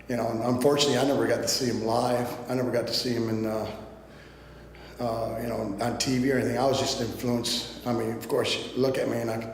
You know, and unfortunately, I never got to see him live. I never got to see him in, you know, on TV or anything. I was just influenced. I mean, of course, you look at me and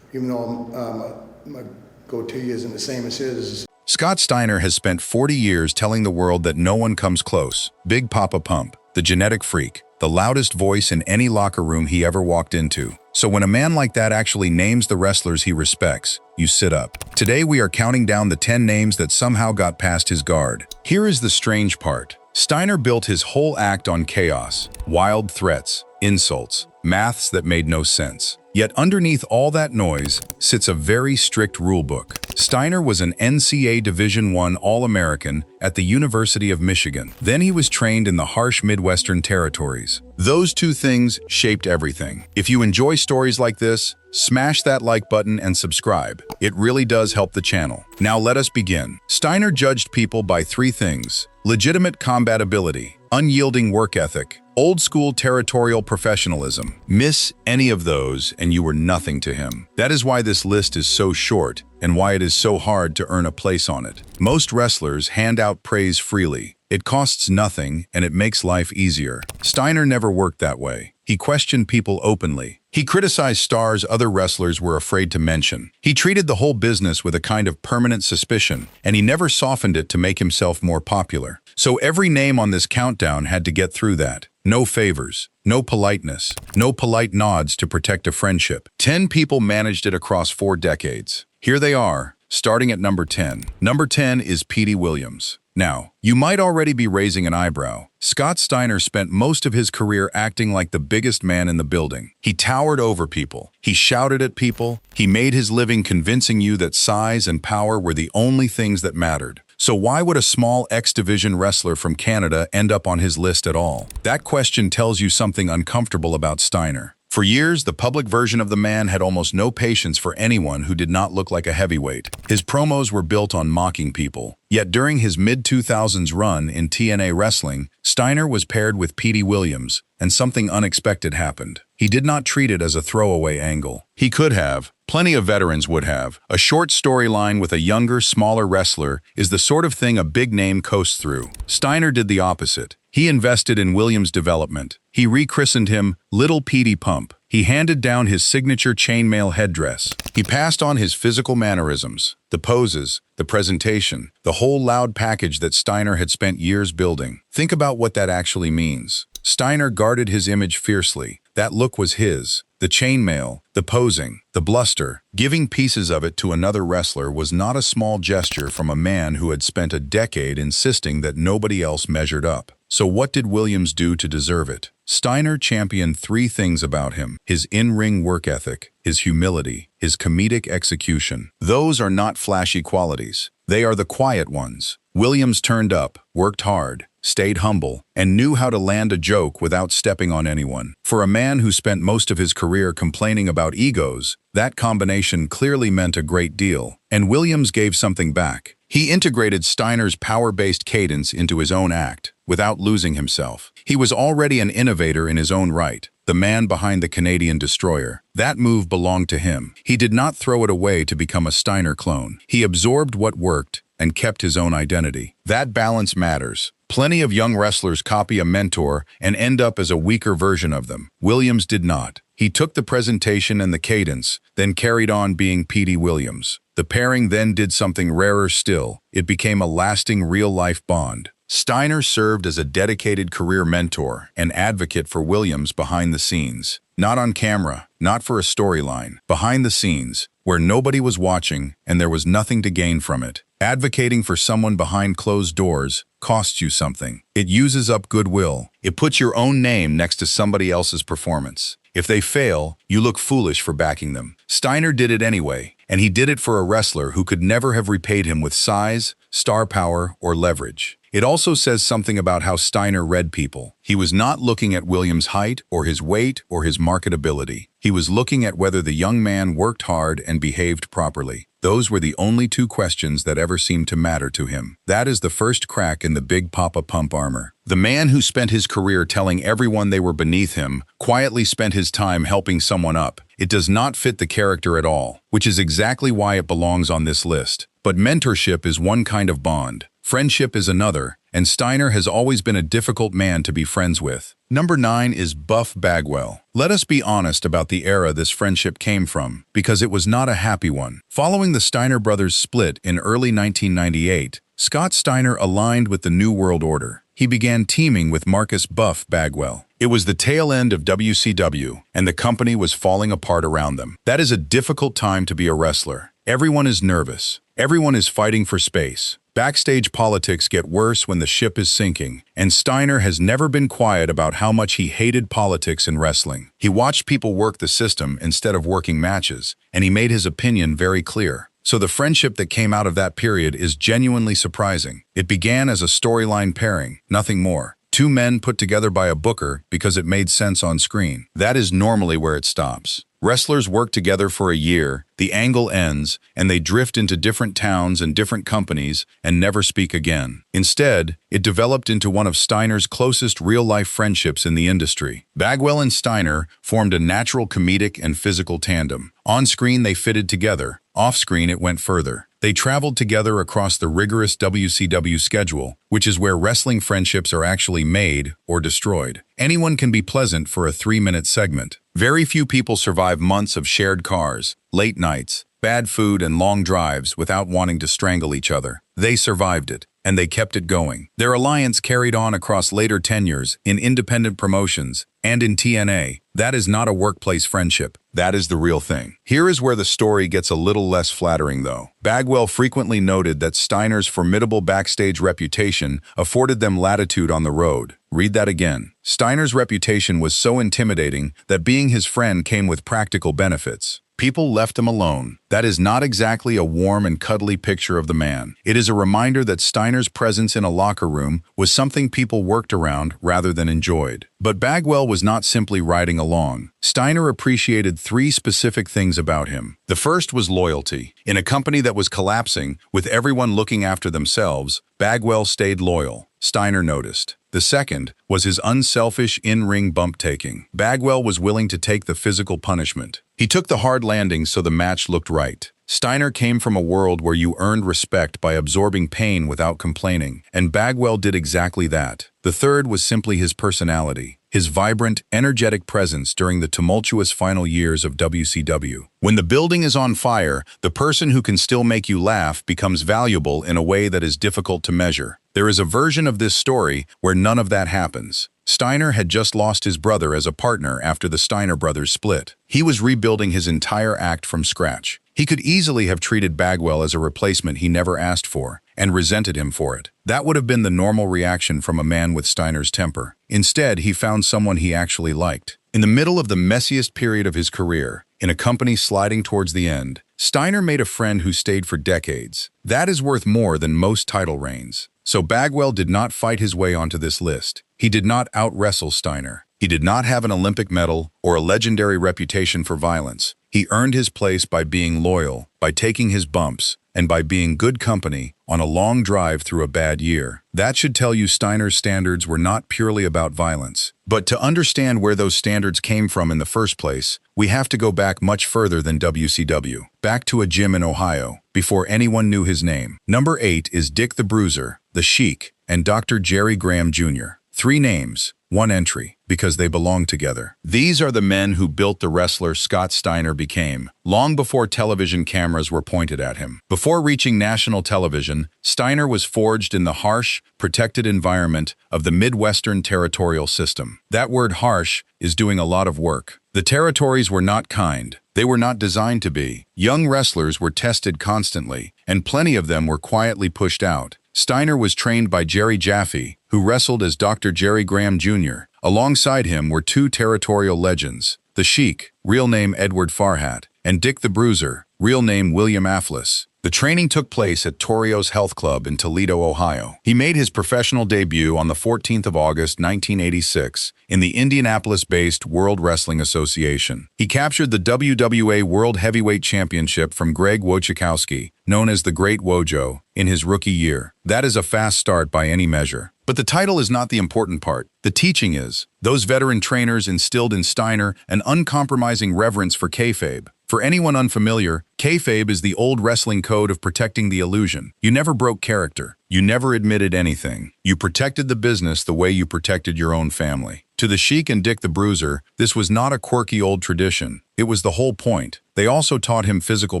even though my goatee isn't the same as his. Scott Steiner has spent 40 years telling the world that no one comes close. Big Poppa Pump, the genetic freak, the loudest voice in any locker room he ever walked into. So when a man like that actually names the wrestlers he respects, you sit up. Today we are counting down the 10 names that somehow got past his guard. Here is the strange part. Steiner built his whole act on chaos, wild threats, insults, maths that made no sense. Yet underneath all that noise sits a very strict rulebook. Steiner was an NCAA Division I All-American at the University of Michigan. Then he was trained in the harsh Midwestern territories. Those two things shaped everything. If you enjoy stories like this, smash that like button and subscribe. It really does help the channel. Now let us begin. Steiner judged people by three things: legitimate combat ability, unyielding work ethic, old-school territorial professionalism. Miss any of those and you were nothing to him. That is why this list is so short and why it is so hard to earn a place on it. Most wrestlers hand out praise freely. It costs nothing and it makes life easier. Steiner never worked that way. He questioned people openly. He criticized stars other wrestlers were afraid to mention. He treated the whole business with a kind of permanent suspicion, and he never softened it to make himself more popular. So every name on this countdown had to get through that. No favors, no politeness, no polite nods to protect a friendship. 10 people managed it across 4 decades. Here they are, starting at number 10. Number 10 is Petey Williams. Now, you might already be raising an eyebrow. Scott Steiner spent most of his career acting like the biggest man in the building. He towered over people. He shouted at people. He made his living convincing you that size and power were the only things that mattered. So why would a small X-Division wrestler from Canada end up on his list at all? That question tells you something uncomfortable about Steiner. For years, the public version of the man had almost no patience for anyone who did not look like a heavyweight. His promos were built on mocking people. Yet during his mid-2000s run in TNA wrestling, Steiner was paired with Petey Williams, and something unexpected happened. He did not treat it as a throwaway angle. He could have. Plenty of veterans would have. A short storyline with a younger, smaller wrestler is the sort of thing a big name coasts through. Steiner did the opposite. He invested in Williams' development. He rechristened him Little Petey Pump. He handed down his signature chainmail headdress. He passed on his physical mannerisms, the poses, the presentation, the whole loud package that Steiner had spent years building. Think about what that actually means. Steiner guarded his image fiercely. That look was his. The chainmail, the posing, the bluster. Giving pieces of it to another wrestler was not a small gesture from a man who had spent a decade insisting that nobody else measured up. So what did Williams do to deserve it? Steiner championed 3 things about him: his in-ring work ethic, his humility, his comedic execution. Those are not flashy qualities. They are the quiet ones. Williams turned up, worked hard, stayed humble, and knew how to land a joke without stepping on anyone. For a man who spent most of his career complaining about egos, that combination clearly meant a great deal. And Williams gave something back. He integrated Steiner's power-based cadence into his own act, without losing himself. He was already an innovator in his own right, the man behind the Canadian destroyer. That move belonged to him. He did not throw it away to become a Steiner clone. He absorbed what worked and kept his own identity. That balance matters. Plenty of young wrestlers copy a mentor and end up as a weaker version of them. Williams did not. He took the presentation and the cadence, then carried on being Petey Williams. The pairing then did something rarer still. It became a lasting real-life bond. Steiner served as a dedicated career mentor and advocate for Williams behind the scenes. Not on camera, not for a storyline. Behind the scenes, where nobody was watching and there was nothing to gain from it. Advocating for someone behind closed doors costs you something. It uses up goodwill. It puts your own name next to somebody else's performance. If they fail, you look foolish for backing them. Steiner did it anyway, and he did it for a wrestler who could never have repaid him with size, star power, or leverage. It also says something about how Steiner read people. He was not looking at Williams' height or his weight or his marketability. He was looking at whether the young man worked hard and behaved properly. Those were the only 2 questions that ever seemed to matter to him. That is the first crack in the Big Poppa Pump armor. The man who spent his career telling everyone they were beneath him quietly spent his time helping someone up. It does not fit the character at all, which is exactly why it belongs on this list. But mentorship is one kind of bond. Friendship is another, and Steiner has always been a difficult man to be friends with. Number 9 is Buff Bagwell. Let us be honest about the era this friendship came from, because it was not a happy one. Following the Steiner brothers' split in early 1998, Scott Steiner aligned with the New World Order. He began teaming with Marcus Buff Bagwell. It was the tail end of WCW, and the company was falling apart around them. That is a difficult time to be a wrestler. Everyone is nervous. Everyone is fighting for space. Backstage politics get worse when the ship is sinking, and Steiner has never been quiet about how much he hated politics in wrestling. He watched people work the system instead of working matches, and he made his opinion very clear. So the friendship that came out of that period is genuinely surprising. It began as a storyline pairing, nothing more. Two men put together by a booker because it made sense on screen. That is normally where it stops. Wrestlers work together for a year, the angle ends, and they drift into different towns and different companies and never speak again. Instead, it developed into one of Steiner's closest real-life friendships in the industry. Bagwell and Steiner formed a natural comedic and physical tandem. On screen, they fitted together. Off screen, it went further. They traveled together across the rigorous WCW schedule, which is where wrestling friendships are actually made or destroyed. Anyone can be pleasant for a 3-minute segment. Very few people survive months of shared cars, late nights, bad food, and long drives without wanting to strangle each other. They survived it, and they kept it going. Their alliance carried on across later tenures, in independent promotions, and in TNA. That is not a workplace friendship. That is the real thing. Here is where the story gets a little less flattering, though. Bagwell frequently noted that Steiner's formidable backstage reputation afforded them latitude on the road. Read that again. Steiner's reputation was so intimidating that being his friend came with practical benefits. People left him alone. That is not exactly a warm and cuddly picture of the man. It is a reminder that Steiner's presence in a locker room was something people worked around rather than enjoyed. But Bagwell was not simply riding along. Steiner appreciated 3 specific things about him. The first was loyalty. In a company that was collapsing, with everyone looking after themselves, Bagwell stayed loyal. Steiner noticed. The second was his unselfish in-ring bump-taking. Bagwell was willing to take the physical punishment. He took the hard landings so the match looked right. Steiner came from a world where you earned respect by absorbing pain without complaining, and Bagwell did exactly that. The third was simply his personality, his vibrant, energetic presence during the tumultuous final years of WCW. When the building is on fire, the person who can still make you laugh becomes valuable in a way that is difficult to measure. There is a version of this story where none of that happens. Steiner had just lost his brother as a partner after the Steiner brothers split. He was rebuilding his entire act from scratch. He could easily have treated Bagwell as a replacement he never asked for, and resented him for it. That would have been the normal reaction from a man with Steiner's temper. Instead, he found someone he actually liked. In the middle of the messiest period of his career, in a company sliding towards the end, Steiner made a friend who stayed for decades. That is worth more than most title reigns. So Bagwell did not fight his way onto this list. He did not out-wrestle Steiner. He did not have an Olympic medal or a legendary reputation for violence. He earned his place by being loyal, by taking his bumps, and by being good company on a long drive through a bad year. That should tell you Steiner's standards were not purely about violence. But to understand where those standards came from in the first place, we have to go back much further than WCW. Back to a gym in Ohio, before anyone knew his name. Number 8 is Dick the Bruiser, the Sheik, and Dr. Jerry Graham Jr. 3 names, 1 entry, because they belong together. These are the men who built the wrestler Scott Steiner became, long before television cameras were pointed at him. Before reaching national television, Steiner was forged in the harsh, protected environment of the Midwestern territorial system. That word harsh is doing a lot of work. The territories were not kind. They were not designed to be. Young wrestlers were tested constantly, and plenty of them were quietly pushed out. Steiner was trained by Jerry Jaffe, who wrestled as Dr. Jerry Graham Jr. Alongside him were 2 territorial legends, the Sheik, real name Edward Farhat, and Dick the Bruiser, real name William Afflis. The training took place at Torio's Health Club in Toledo, Ohio. He made his professional debut on the 14th of August, 1986, in the Indianapolis-based World Wrestling Association. He captured the WWA World Heavyweight Championship from Greg Wojciechowski, known as the Great Wojo, in his rookie year. That is a fast start by any measure. But the title is not the important part. The teaching is. Those veteran trainers instilled in Steiner an uncompromising reverence for kayfabe, For anyone unfamiliar, kayfabe is the old wrestling code of protecting the illusion. You never broke character. You never admitted anything. You protected the business the way you protected your own family. To the Sheik and Dick the Bruiser, this was not a quirky old tradition. It was the whole point. They also taught him physical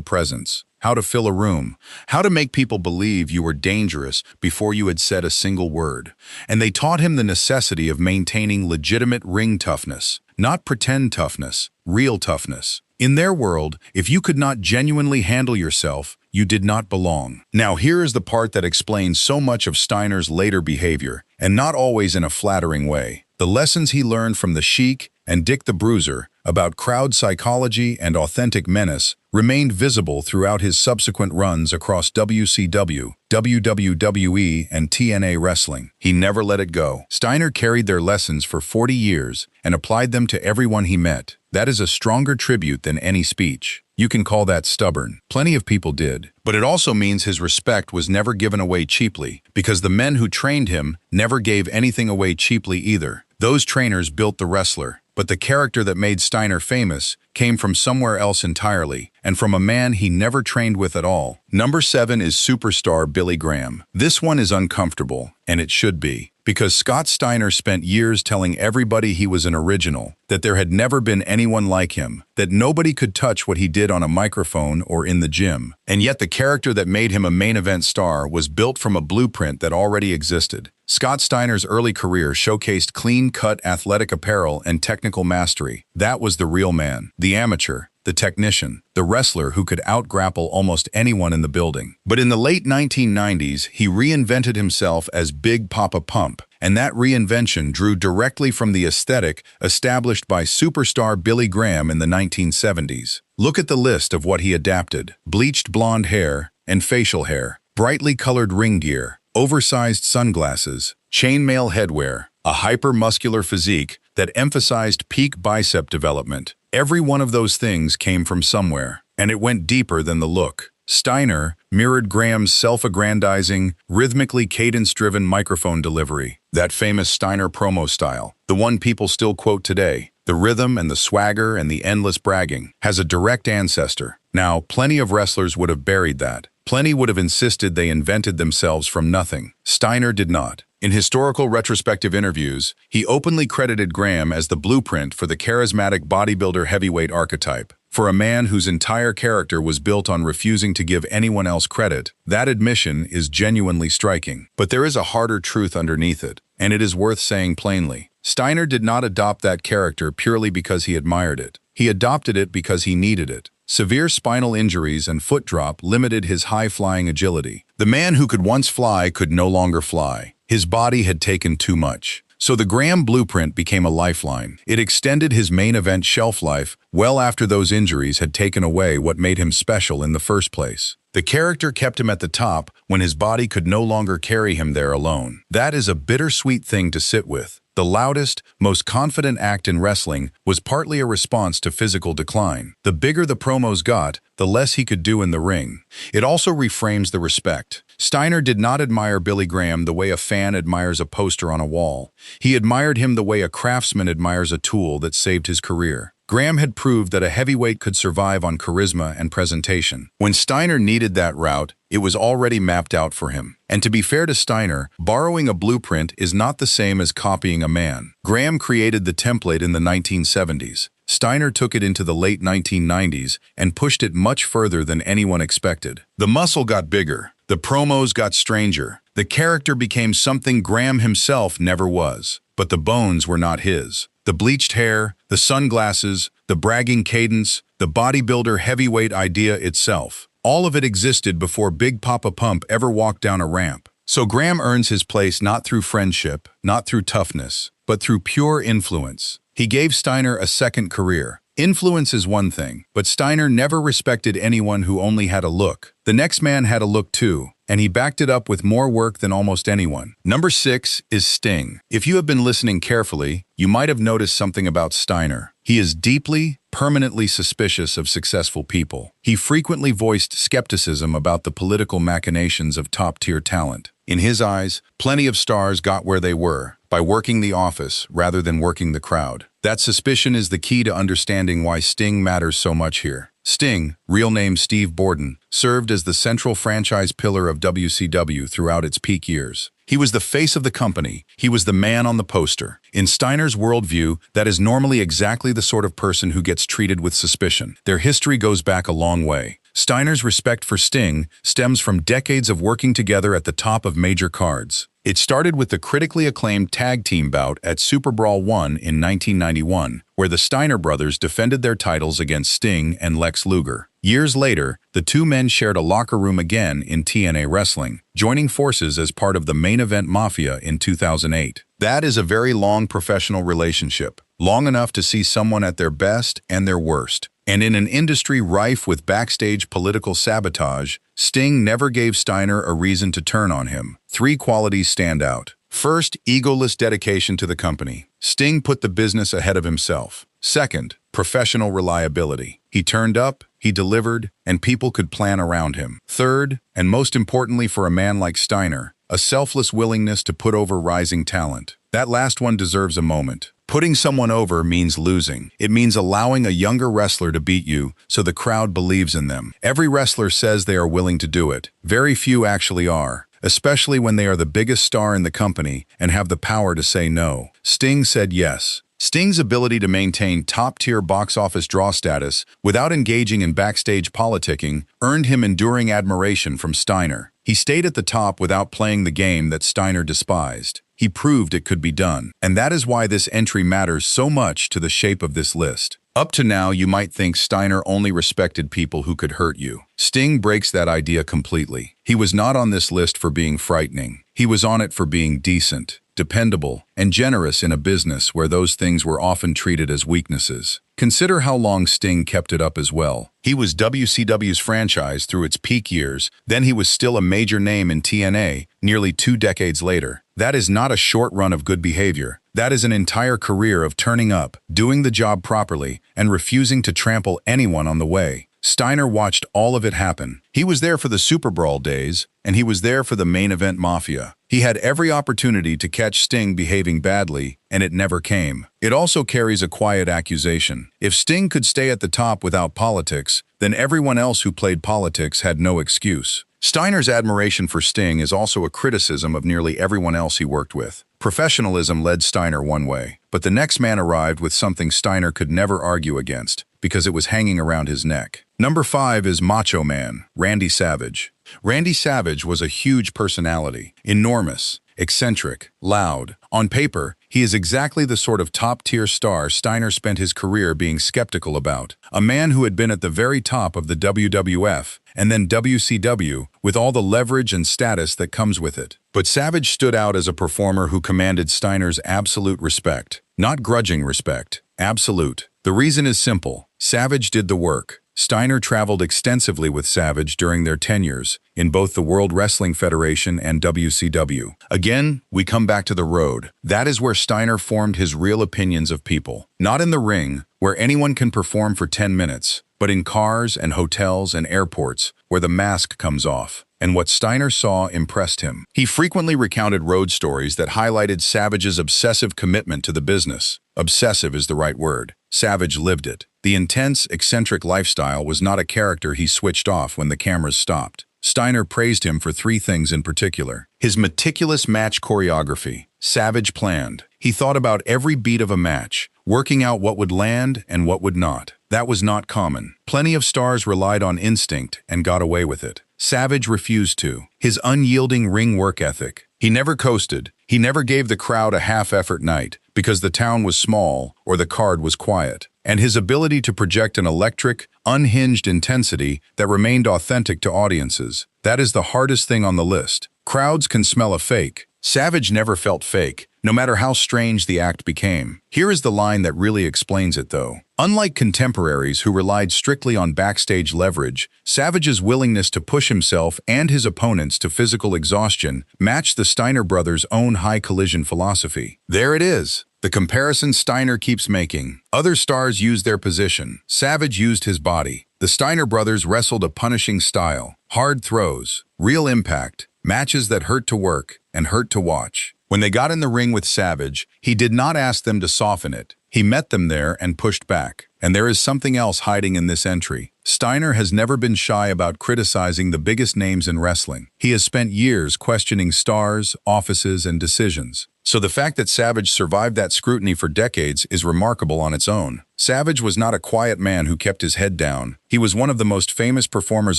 presence, how to fill a room, how to make people believe you were dangerous before you had said a single word. And they taught him the necessity of maintaining legitimate ring toughness, not pretend toughness, real toughness. In their world, if you could not genuinely handle yourself, you did not belong. Now here is the part that explains so much of Steiner's later behavior, and not always in a flattering way. The lessons he learned from the Sheik and Dick the Bruiser about crowd psychology and authentic menace remained visible throughout his subsequent runs across WCW, WWE, and TNA wrestling. He never let it go. Steiner carried their lessons for 40 years and applied them to everyone he met. That is a stronger tribute than any speech. You can call that stubborn. Plenty of people did. But it also means his respect was never given away cheaply, because the men who trained him never gave anything away cheaply either. Those trainers built the wrestler, but the character that made Steiner famous came from somewhere else entirely, and from a man he never trained with at all. Number 7 is superstar Billy Graham. This one is uncomfortable, and it should be, because Scott Steiner spent years telling everybody he was an original, that there had never been anyone like him, that nobody could touch what he did on a microphone or in the gym. And yet the character that made him a main event star was built from a blueprint that already existed. Scott Steiner's early career showcased clean-cut athletic apparel and technical mastery. That was the real man, the amateur, the technician, the wrestler who could out-grapple almost anyone in the building. But in the late 1990s, he reinvented himself as Big Poppa Pump, and that reinvention drew directly from the aesthetic established by superstar Billy Graham in the 1970s. Look at the list of what he adapted: bleached blonde hair and facial hair, brightly colored ring gear, oversized sunglasses, chainmail headwear, a hyper-muscular physique that emphasized peak bicep development. Every one of those things came from somewhere, and it went deeper than the look. Steiner mirrored Graham's self-aggrandizing, rhythmically cadence-driven microphone delivery, that famous Steiner promo style, the one people still quote today. The rhythm and the swagger and the endless bragging has a direct ancestor. Now, plenty of wrestlers would have buried that. Plenty would have insisted they invented themselves from nothing. Steiner did not. In historical retrospective interviews, he openly credited Graham as the blueprint for the charismatic bodybuilder heavyweight archetype. For a man whose entire character was built on refusing to give anyone else credit, that admission is genuinely striking. But there is a harder truth underneath it, and it is worth saying plainly. Steiner did not adopt that character purely because he admired it. He adopted it because he needed it. Severe spinal injuries and foot drop limited his high-flying agility. The man who could once fly could no longer fly. His body had taken too much. So the Graham blueprint became a lifeline. It extended his main event shelf life well after those injuries had taken away what made him special in the first place. The character kept him at the top when his body could no longer carry him there alone. That is a bittersweet thing to sit with. The loudest, most confident act in wrestling was partly a response to physical decline. The bigger the promos got, the less he could do in the ring. It also reframes the respect. Steiner did not admire Billy Graham the way a fan admires a poster on a wall. He admired him the way a craftsman admires a tool that saved his career. Graham had proved that a heavyweight could survive on charisma and presentation. When Steiner needed that route, it was already mapped out for him. And to be fair to Steiner, borrowing a blueprint is not the same as copying a man. Graham created the template in the 1970s. Steiner took it into the late 1990s and pushed it much further than anyone expected. The muscle got bigger. The promos got stranger. The character became something Graham himself never was. But the bones were not his. The bleached hair, the sunglasses, the bragging cadence, the bodybuilder heavyweight idea itself. All of it existed before Big Poppa Pump ever walked down a ramp. So Graham earns his place not through friendship, not through toughness, but through pure influence. He gave Steiner a second career. Influence is one thing, but Steiner never respected anyone who only had a look. The next man had a look too, and he backed it up with more work than almost anyone. Number 6 is Sting. If you have been listening carefully, you might have noticed something about Steiner. He is deeply, permanently suspicious of successful people. He frequently voiced skepticism about the political machinations of top-tier talent. In his eyes, plenty of stars got where they were by working the office rather than working the crowd. That suspicion is the key to understanding why Sting matters so much here. Sting, real name Steve Borden, served as the central franchise pillar of WCW throughout its peak years. He was the face of the company. He was the man on the poster. In Steiner's worldview, that is normally exactly the sort of person who gets treated with suspicion. Their history goes back a long way. Steiner's respect for Sting stems from decades of working together at the top of major cards. It started with the critically acclaimed tag team bout at Super Brawl I in 1991, where the Steiner brothers defended their titles against Sting and Lex Luger. Years later, the two men shared a locker room again in TNA Wrestling, joining forces as part of the Main Event Mafia in 2008. That is a very long professional relationship, long enough to see someone at their best and their worst. And in an industry rife with backstage political sabotage, Sting never gave Steiner a reason to turn on him. Three qualities stand out. First, egoless dedication to the company. Sting put the business ahead of himself. Second, professional reliability. He turned up, he delivered, and people could plan around him. Third, and most importantly for a man like Steiner, a selfless willingness to put over rising talent. That last one deserves a moment. Putting someone over means losing. It means allowing a younger wrestler to beat you so the crowd believes in them. Every wrestler says they are willing to do it. Very few actually are, especially when they are the biggest star in the company and have the power to say no. Sting said yes. Sting's ability to maintain top-tier box office draw status without engaging in backstage politicking earned him enduring admiration from Steiner. He stayed at the top without playing the game that Steiner despised. He proved it could be done, and that is why this entry matters so much to the shape of this list. Up to now, you might think Steiner only respected people who could hurt you. Sting breaks that idea completely. He was not on this list for being frightening. He was on it for being decent, dependable, and generous in a business where those things were often treated as weaknesses. Consider how long Sting kept it up as well. He was WCW's franchise through its peak years, then he was still a major name in TNA nearly 2 decades later. That is not a short run of good behavior. That is an entire career of turning up, doing the job properly, and refusing to trample anyone on the way. Steiner watched all of it happen. He was there for the Super Brawl days, and he was there for the Main Event Mafia. He had every opportunity to catch Sting behaving badly, and it never came. It also carries a quiet accusation. If Sting could stay at the top without politics, then everyone else who played politics had no excuse. Steiner's admiration for Sting is also a criticism of nearly everyone else he worked with. Professionalism led Steiner one way, but the next man arrived with something Steiner could never argue against, because it was hanging around his neck. Number 5 is Macho Man, Randy Savage. Randy Savage was a huge personality, enormous, eccentric, loud. On paper, he is exactly the sort of top-tier star Steiner spent his career being skeptical about. A man who had been at the very top of the WWF and then WCW with all the leverage and status that comes with it. But Savage stood out as a performer who commanded Steiner's absolute respect. Not grudging respect, absolute. The reason is simple. Savage did the work. Steiner traveled extensively with Savage during their tenures in both the World Wrestling Federation and WCW. Again, we come back to the road. That is where Steiner formed his real opinions of people. Not in the ring, where anyone can perform for 10 minutes, but in cars and hotels and airports, where the mask comes off. And what Steiner saw impressed him. He frequently recounted road stories that highlighted Savage's obsessive commitment to the business. Obsessive is the right word. Savage lived it. The intense, eccentric lifestyle was not a character he switched off when the cameras stopped. Steiner praised him for 3 things in particular. His meticulous match choreography. Savage planned. He thought about every beat of a match, working out what would land and what would not. That was not common. Plenty of stars relied on instinct and got away with it. Savage refused to. His unyielding ring work ethic. He never coasted. He never gave the crowd a half-effort night because the town was small or the card was quiet. And his ability to project an electric, unhinged intensity that remained authentic to audiences. That is the hardest thing on the list. Crowds can smell a fake. Savage never felt fake, no matter how strange the act became. Here is the line that really explains it, though. Unlike contemporaries who relied strictly on backstage leverage, Savage's willingness to push himself and his opponents to physical exhaustion matched the Steiner brothers' own high-collision philosophy. There it is. The comparison Steiner keeps making. Other stars used their position. Savage used his body. The Steiner brothers wrestled a punishing style. Hard throws, real impact, matches that hurt to work and hurt to watch. When they got in the ring with Savage, he did not ask them to soften it. He met them there and pushed back. And there is something else hiding in this entry. Steiner has never been shy about criticizing the biggest names in wrestling. He has spent years questioning stars, offices, and decisions. So the fact that Savage survived that scrutiny for decades is remarkable on its own. Savage was not a quiet man who kept his head down. He was one of the most famous performers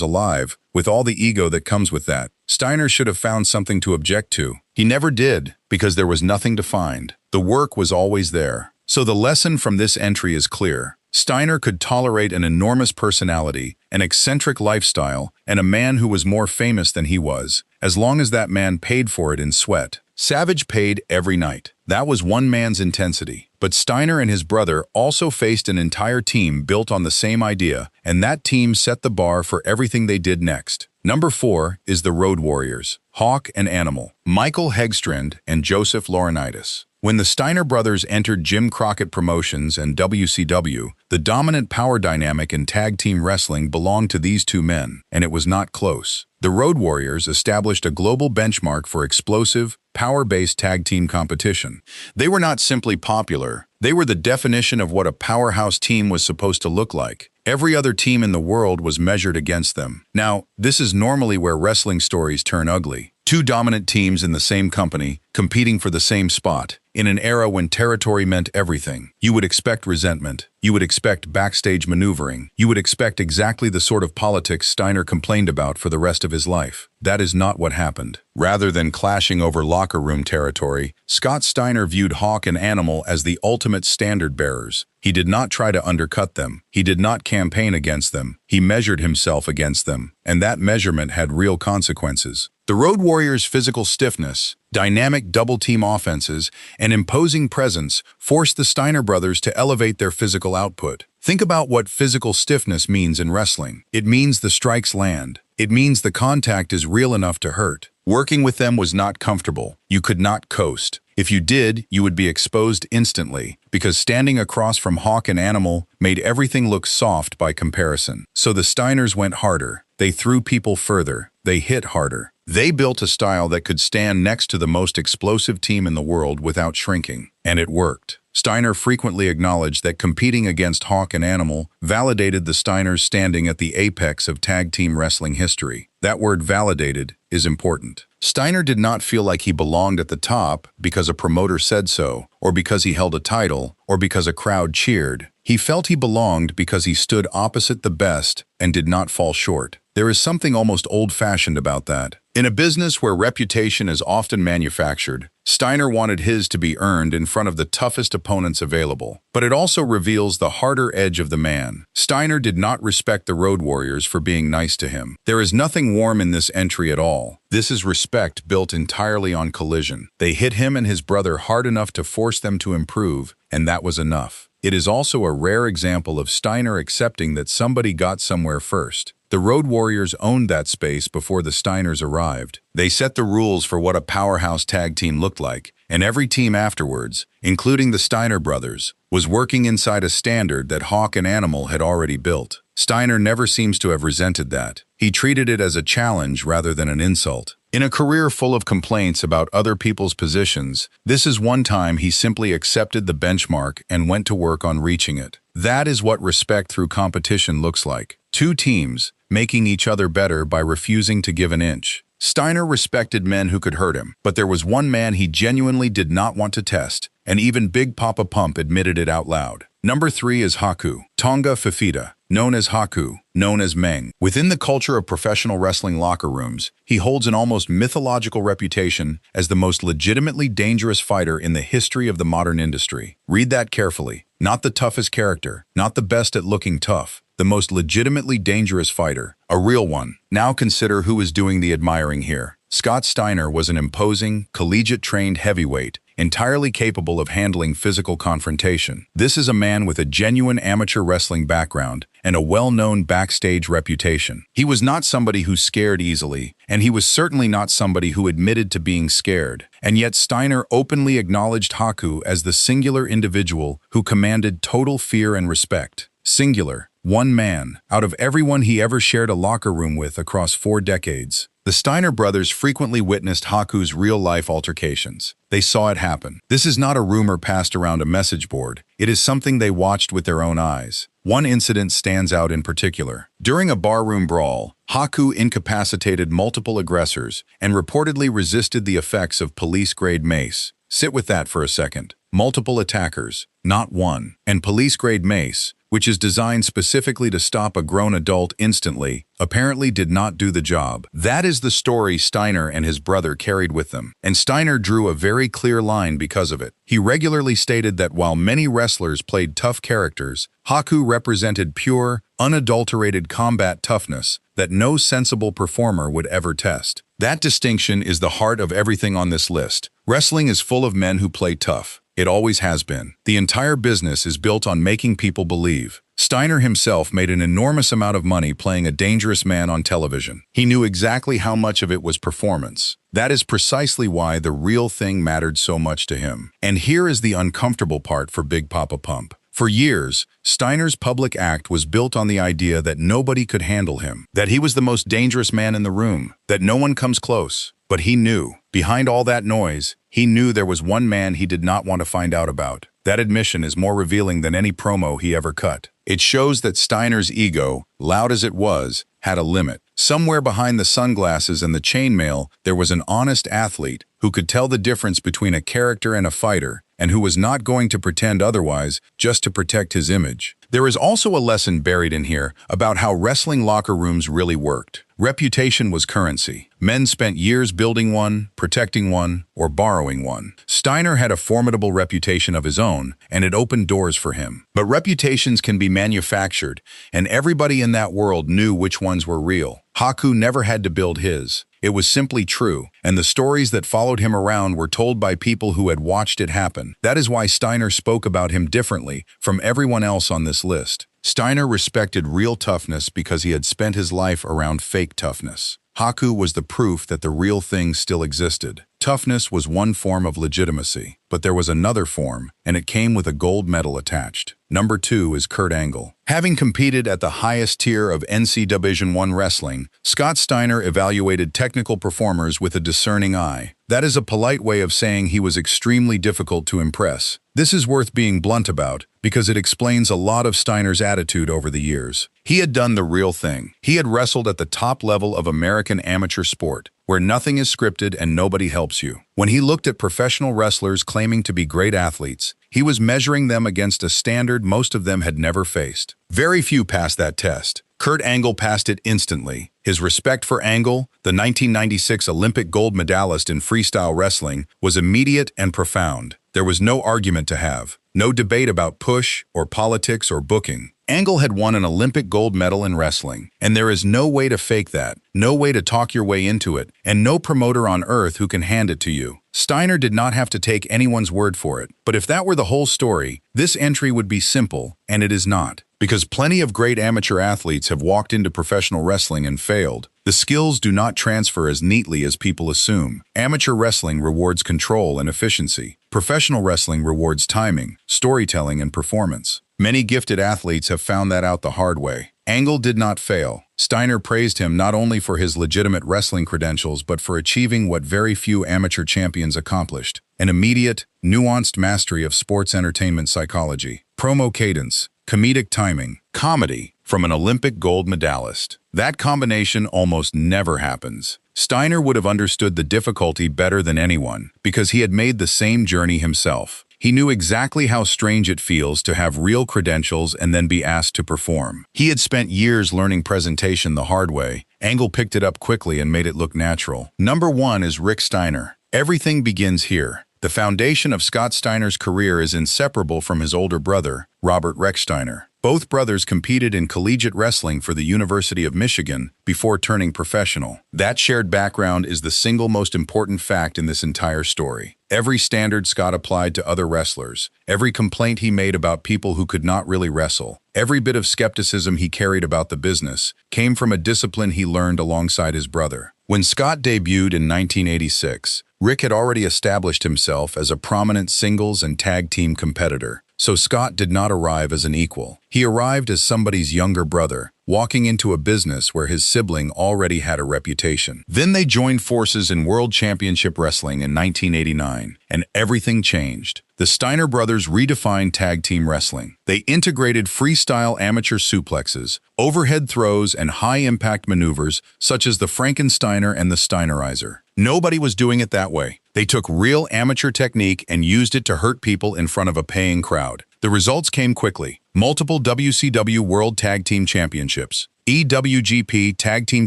alive, with all the ego that comes with that. Steiner should have found something to object to. He never did, because there was nothing to find. The work was always there. So the lesson from this entry is clear. Steiner could tolerate an enormous personality, an eccentric lifestyle, and a man who was more famous than he was, as long as that man paid for it in sweat. Savage paid every night. That was one man's intensity. But Steiner and his brother also faced an entire team built on the same idea, and that team set the bar for everything they did next. Number 4 is the Road Warriors, Hawk and Animal, Michael Hegstrand and Joseph Laurinaitis. When the Steiner brothers entered Jim Crockett Promotions and WCW, the dominant power dynamic in tag team wrestling belonged to these two men, and it was not close. The Road Warriors established a global benchmark for explosive, power-based tag team competition. They were not simply popular, they were the definition of what a powerhouse team was supposed to look like. Every other team in the world was measured against them. Now, this is normally where wrestling stories turn ugly. Two dominant teams in the same company, competing for the same spot. In an era when territory meant everything, you would expect resentment. You would expect backstage maneuvering. You would expect exactly the sort of politics Steiner complained about for the rest of his life. That is not what happened. Rather than clashing over locker room territory, Scott Steiner viewed Hawk and Animal as the ultimate standard bearers. He did not try to undercut them. He did not campaign against them. He measured himself against them, and that measurement had real consequences. The Road Warriors' physical stiffness, dynamic double-team offenses, and imposing presence forced the Steiner brothers to elevate their physical output. Think about what physical stiffness means in wrestling. It means the strikes land. It means the contact is real enough to hurt. Working with them was not comfortable. You could not coast. If you did, you would be exposed instantly, because standing across from Hawk and Animal made everything look soft by comparison. So the Steiners went harder. They threw people further. They hit harder. They built a style that could stand next to the most explosive team in the world without shrinking. And it worked. Steiner frequently acknowledged that competing against Hawk and Animal validated the Steiners' standing at the apex of tag team wrestling history. That word validated is important. Steiner did not feel like he belonged at the top because a promoter said so, or because he held a title, or because a crowd cheered. He felt he belonged because he stood opposite the best and did not fall short. There is something almost old-fashioned about that. In a business where reputation is often manufactured, Steiner wanted his to be earned in front of the toughest opponents available. But it also reveals the harder edge of the man. Steiner did not respect the Road Warriors for being nice to him. There is nothing warm in this entry at all. This is respect built entirely on collision. They hit him and his brother hard enough to force them to improve, and that was enough. It is also a rare example of Steiner accepting that somebody got somewhere first. The Road Warriors owned that space before the Steiners arrived. They set the rules for what a powerhouse tag team looked like, and every team afterwards, including the Steiner brothers, was working inside a standard that Hawk and Animal had already built. Steiner never seems to have resented that. He treated it as a challenge rather than an insult. In a career full of complaints about other people's positions, this is one time he simply accepted the benchmark and went to work on reaching it. That is what respect through competition looks like. Two teams, making each other better by refusing to give an inch. Steiner respected men who could hurt him, but there was one man he genuinely did not want to test, and even Big Poppa Pump admitted it out loud. Number 3 is Haku, Tonga Fifita, known as Haku, known as Meng. Within the culture of professional wrestling locker rooms, he holds an almost mythological reputation as the most legitimately dangerous fighter in the history of the modern industry. Read that carefully. Not the toughest character, not the best at looking tough, the most legitimately dangerous fighter, a real one. Now consider who is doing the admiring here. Scott Steiner was an imposing, collegiate-trained heavyweight, entirely capable of handling physical confrontation. This is a man with a genuine amateur wrestling background and a well-known backstage reputation. He was not somebody who scared easily, and he was certainly not somebody who admitted to being scared. And yet Steiner openly acknowledged Haku as the singular individual who commanded total fear and respect. Singular. One man, out of everyone he ever shared a locker room with across 4 decades. The Steiner brothers frequently witnessed Haku's real-life altercations. They saw it happen. This is not a rumor passed around a message board. It is something they watched with their own eyes. One incident stands out in particular. During a barroom brawl, Haku incapacitated multiple aggressors and reportedly resisted the effects of police-grade mace. Sit with that for a second. Multiple attackers, not one, and police-grade mace, which is designed specifically to stop a grown adult instantly, apparently did not do the job. That is the story Steiner and his brother carried with them, and Steiner drew a very clear line because of it. He regularly stated that while many wrestlers played tough characters, Haku represented pure, unadulterated combat toughness that no sensible performer would ever test. That distinction is the heart of everything on this list. Wrestling is full of men who play tough. It always has been. The entire business is built on making people believe. Steiner himself made an enormous amount of money playing a dangerous man on television. He knew exactly how much of it was performance. That is precisely why the real thing mattered so much to him. And here is the uncomfortable part for Big Poppa Pump. For years, Steiner's public act was built on the idea that nobody could handle him, that he was the most dangerous man in the room, that no one comes close. But he knew, behind all that noise, he knew there was one man he did not want to find out about. That admission is more revealing than any promo he ever cut. It shows that Steiner's ego, loud as it was, had a limit. Somewhere behind the sunglasses and the chainmail, there was an honest athlete who could tell the difference between a character and a fighter, and who was not going to pretend otherwise just to protect his image. There is also a lesson buried in here about how wrestling locker rooms really worked. Reputation was currency. Men spent years building one, protecting one, or borrowing one. Steiner had a formidable reputation of his own, and it opened doors for him. But reputations can be manufactured, and everybody in that world knew which ones were real. Haku never had to build his. It was simply true, and the stories that followed him around were told by people who had watched it happen. That is why Steiner spoke about him differently from everyone else on this list. Steiner respected real toughness because he had spent his life around fake toughness. Haku was the proof that the real thing still existed. Toughness was one form of legitimacy, but there was another form, and it came with a gold medal attached. Number 2 is Kurt Angle. Having competed at the highest tier of NC Division I wrestling, Scott Steiner evaluated technical performers with a discerning eye. That is a polite way of saying he was extremely difficult to impress. This is worth being blunt about, because it explains a lot of Steiner's attitude over the years. He had done the real thing. He had wrestled at the top level of American amateur sport, where nothing is scripted and nobody helps you. When he looked at professional wrestlers claiming to be great athletes, he was measuring them against a standard most of them had never faced. Very few passed that test. Kurt Angle passed it instantly. His respect for Angle, the 1996 Olympic gold medalist in freestyle wrestling, was immediate and profound. There was no argument to have, no debate about push or politics or booking. Angle had won an Olympic gold medal in wrestling, and there is no way to fake that, no way to talk your way into it, and no promoter on earth who can hand it to you. Steiner did not have to take anyone's word for it, but if that were the whole story, this entry would be simple, and it is not. Because plenty of great amateur athletes have walked into professional wrestling and failed. The skills do not transfer as neatly as people assume. Amateur wrestling rewards control and efficiency. Professional wrestling rewards timing, storytelling, and performance. Many gifted athletes have found that out the hard way. Angle did not fail. Steiner praised him not only for his legitimate wrestling credentials but for achieving what very few amateur champions accomplished: an immediate, nuanced mastery of sports entertainment psychology, promo cadence, comedic timing, comedy from an Olympic gold medalist. That combination almost never happens. Steiner would have understood the difficulty better than anyone because he had made the same journey himself. He knew exactly how strange it feels to have real credentials and then be asked to perform. He had spent years learning presentation the hard way. Angle picked it up quickly and made it look natural. Number 1 is Rick Steiner. Everything begins here. The foundation of Scott Steiner's career is inseparable from his older brother, Robert Rex Steiner. Both brothers competed in collegiate wrestling for the University of Michigan before turning professional. That shared background is the single most important fact in this entire story. Every standard Scott applied to other wrestlers, every complaint he made about people who could not really wrestle, every bit of skepticism he carried about the business, came from a discipline he learned alongside his brother. When Scott debuted in 1986, Rick had already established himself as a prominent singles and tag team competitor. So Scott did not arrive as an equal. He arrived as somebody's younger brother, walking into a business where his sibling already had a reputation. Then they joined forces in World Championship Wrestling in 1989, and everything changed. The Steiner brothers redefined tag team wrestling. They integrated freestyle amateur suplexes, overhead throws, and high-impact maneuvers such as the Frankensteiner and the Steinerizer. Nobody was doing it that way. They took real amateur technique and used it to hurt people in front of a paying crowd. The results came quickly. Multiple WCW World Tag Team Championships, EWGP Tag Team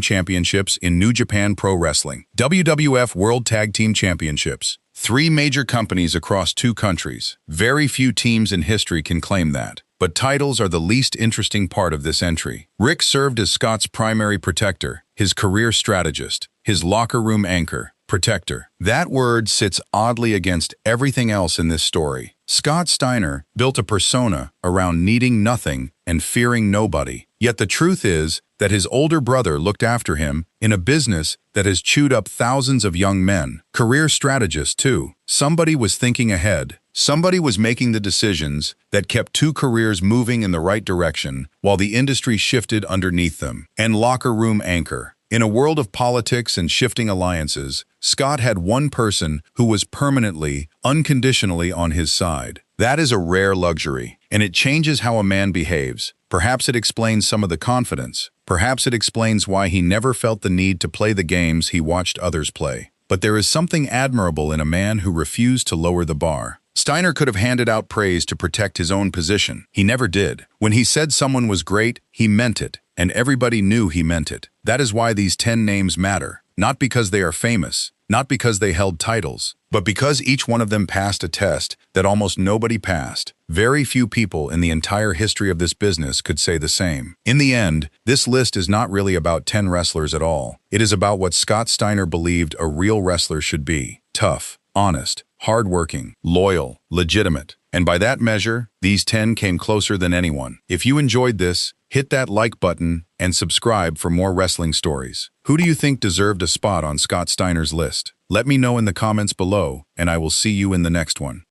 Championships in New Japan Pro Wrestling, WWF World Tag Team Championships. 3 major companies across 2 countries. Very few teams in history can claim that. But titles are the least interesting part of this entry. Rick served as Scott's primary protector, his career strategist, his locker room anchor, protector. That word sits oddly against everything else in this story. Scott Steiner built a persona around needing nothing and fearing nobody. Yet the truth is that his older brother looked after him in a business that has chewed up thousands of young men. Career strategist, too. Somebody was thinking ahead. Somebody was making the decisions that kept 2 careers moving in the right direction while the industry shifted underneath them. And locker room anchor. In a world of politics and shifting alliances, Scott had one person who was permanently, unconditionally on his side. That is a rare luxury, and it changes how a man behaves. Perhaps it explains some of the confidence. Perhaps it explains why he never felt the need to play the games he watched others play. But there is something admirable in a man who refused to lower the bar. Steiner could have handed out praise to protect his own position. He never did. When he said someone was great, he meant it, and everybody knew he meant it. That is why these 10 names matter, not because they are famous, not because they held titles, but because each one of them passed a test that almost nobody passed. Very few people in the entire history of this business could say the same. In the end, this list is not really about 10 wrestlers at all. It is about what Scott Steiner believed a real wrestler should be: tough, honest, hardworking, loyal, legitimate. And by that measure, these 10 came closer than anyone. If you enjoyed this, hit that like button and subscribe for more wrestling stories. Who do you think deserved a spot on Scott Steiner's list? Let me know in the comments below, and I will see you in the next one.